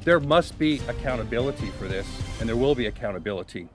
There must be accountability for this, and there will be accountability.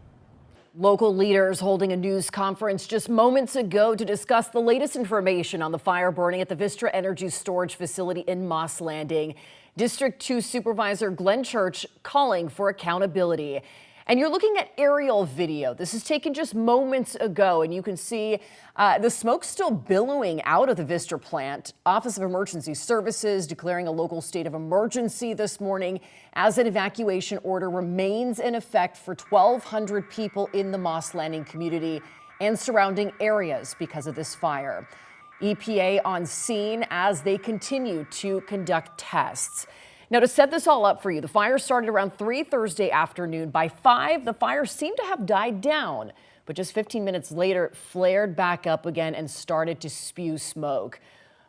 Local leaders holding a news conference just moments ago to discuss the latest information on the fire burning at the Vistra Energy Storage Facility in Moss Landing. District 2 Supervisor Glenn Church calling for accountability. And you're looking at aerial video. This is taken just moments ago, and you can see the smoke still billowing out of the Vistra plant. Office of Emergency Services declaring a local state of emergency this morning as an evacuation order remains in effect for 1,200 people in the Moss Landing community and surrounding areas because of this fire. EPA on scene as they continue to conduct tests. Now, to set this all up for you, the fire started around 3 Thursday afternoon. By 5, the fire seemed to have died down, but just 15 minutes later, it flared back up again and started to spew smoke.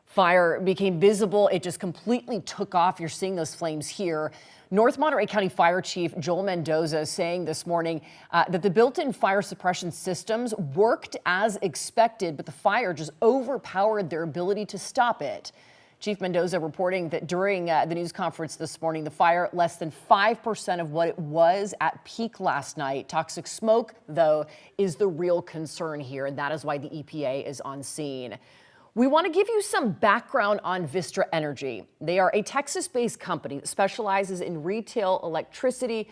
Fire became visible. It just completely took off. You're seeing those flames here. North Monterey County Fire Chief Joel Mendoza saying this morning that the built-in fire suppression systems worked as expected, but the fire just overpowered their ability to stop it. Chief Mendoza reporting that during the news conference this morning, the fire less than 5% of what it was at peak last night. Toxic smoke, though, is the real concern here, and that is why the EPA is on scene. We want to give you some background on Vistra Energy. They are a Texas-based company that specializes in retail electricity,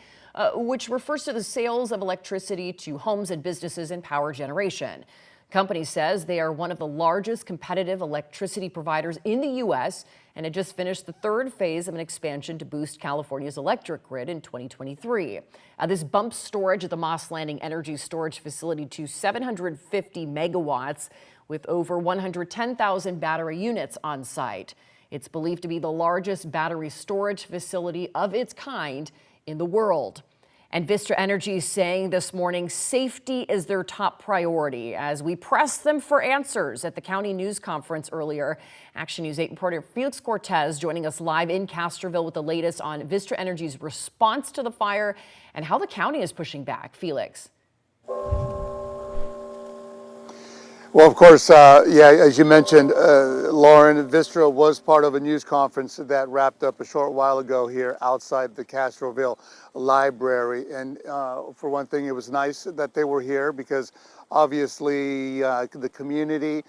which refers to the sales of electricity to homes and businesses and power generation. Company says they are one of the largest competitive electricity providers in the U.S. and had just finished the third phase of an expansion to boost California's electric grid in 2023. This bumps storage at the Moss Landing Energy Storage Facility to 750 megawatts with over 110,000 battery units on site. It's believed to be the largest battery storage facility of its kind in the world. And Vistra Energy is saying this morning safety is their top priority as we press them for answers at the county news conference earlier. Action News 8 reporter Felix Cortez joining us live in Castroville with the latest on Vistra Energy's response to the fire and how the county is pushing back. Felix. Well, of course, as you mentioned, Lauren, Vistra was part of a news conference that wrapped up a short while ago here outside the Castroville Library. And for one thing, it was nice that they were here because obviously the community,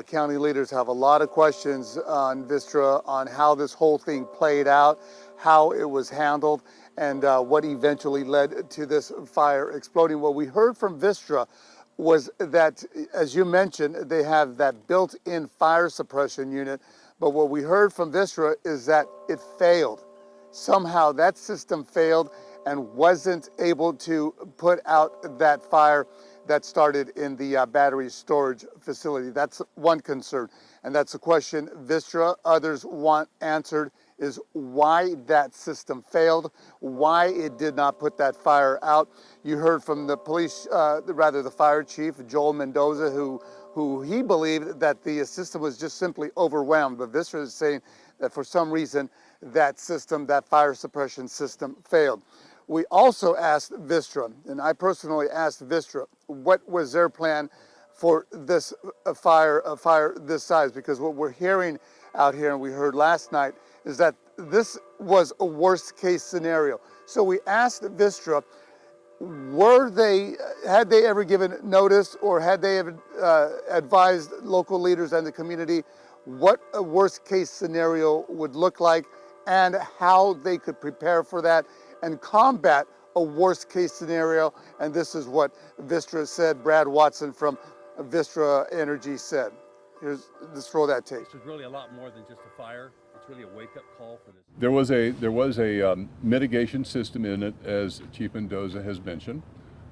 county leaders have a lot of questions on Vistra, on how this whole thing played out, how it was handled, and what eventually led to this fire exploding. What we heard from Vistra was that, as you mentioned, they have that built-in fire suppression unit. But what we heard from Vistra is that it failed. Somehow that system failed and wasn't able to put out that fire that started in the battery storage facility. That's one concern. And that's a question Vistra, others want answered, is why that system failed, why it did not put that fire out. You heard from the police, the fire chief, Joel Mendoza, who he believed that the system was just simply overwhelmed. But Vistra is saying that for some reason, that system, that fire suppression system failed. We also asked Vistra, and I personally asked Vistra, what was their plan for this fire this size? Because what we're hearing out here, and we heard last night, is that this was a worst case scenario. So we asked Vistra, had they ever given notice or had they ever advised local leaders and the community what a worst case scenario would look like and how they could prepare for that and combat a worst case scenario? And this is what Vistra said. Brad Watson from Vistra Energy said. Let's roll that tape. This is really a lot more than just a fire. It's really a wake-up call for this. There was a mitigation system in it, as Chief Mendoza has mentioned,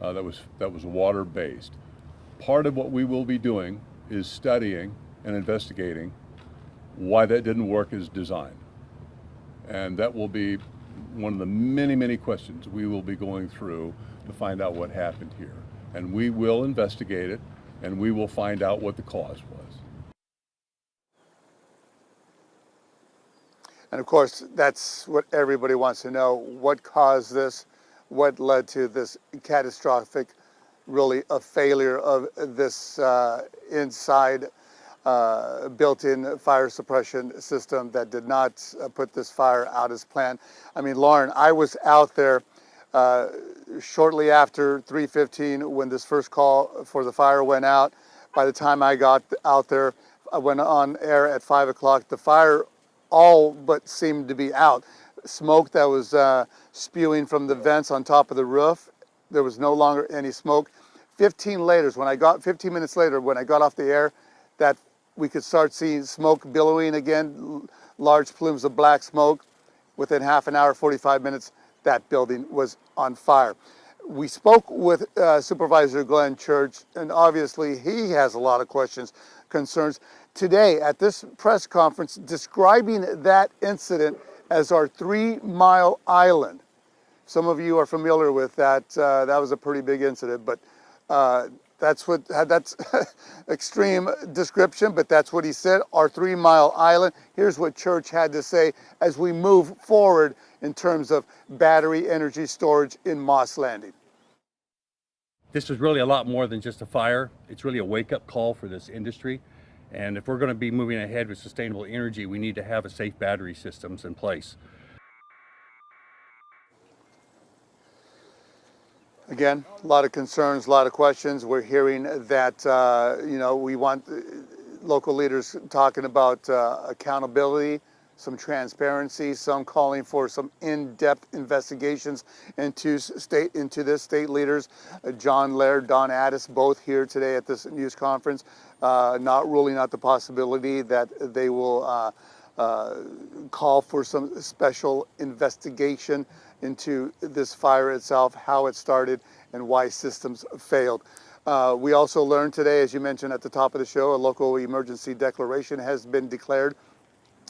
that was water-based. Part of what we will be doing is studying and investigating why that didn't work as designed. And that will be one of the many, many questions we will be going through to find out what happened here. And we will investigate it, and we will find out what the cause was. And of course, that's what everybody wants to know. What caused this? What led to this catastrophic, really a failure of this inside built-in fire suppression system that did not put this fire out as planned. I mean, Lauren, I was out there shortly after 3:15 when this first call for the fire went out. By the time I got out there, I went on air at 5 o'clock. The fire all but seemed to be out. Smoke that was spewing from the vents on top of the roof. There was no longer any smoke. 15 minutes later, when I got off the air, that we could start seeing smoke billowing again, large plumes of black smoke. Within half an hour, 45 minutes, that building was on fire. We spoke with Supervisor Glenn Church, and obviously he has a lot of questions, concerns. Today at this press conference, describing that incident as our 3 Mile Island. Some of you are familiar with that. That was a pretty big incident, but that's extreme description, but that's what he said, our 3 Mile Island. Here's what Church had to say as we move forward in terms of battery energy storage in Moss Landing. This is really a lot more than just a fire. It's really a wake-up call for this industry. And if we're going to be moving ahead with sustainable energy, we need to have a safe battery systems in place. Again, a lot of concerns, a lot of questions. We're hearing that, we want local leaders talking about accountability, some transparency, some calling for some in-depth investigations into this state leaders. John Laird, Don Addis, both here today at this news conference, not ruling out the possibility that they will call for some special investigation into this fire itself, how it started, and why systems failed. We also learned today, as you mentioned at the top of the show, a local emergency declaration has been declared.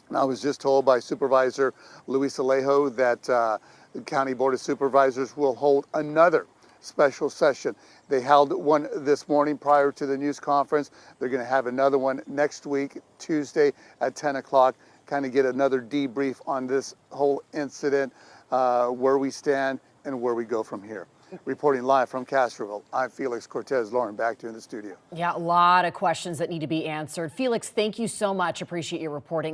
And I was just told by Supervisor Luis Alejo that the County Board of Supervisors will hold another special session. They held one this morning prior to the news conference. They're going to have another one next week, Tuesday at 10 o'clock, kind of get another debrief on this whole incident, where we stand and where we go from here. Reporting live from Castroville, I'm Felix Cortez. Lauren, back to you in the studio. Yeah, a lot of questions that need to be answered. Felix, thank you so much. Appreciate your reporting.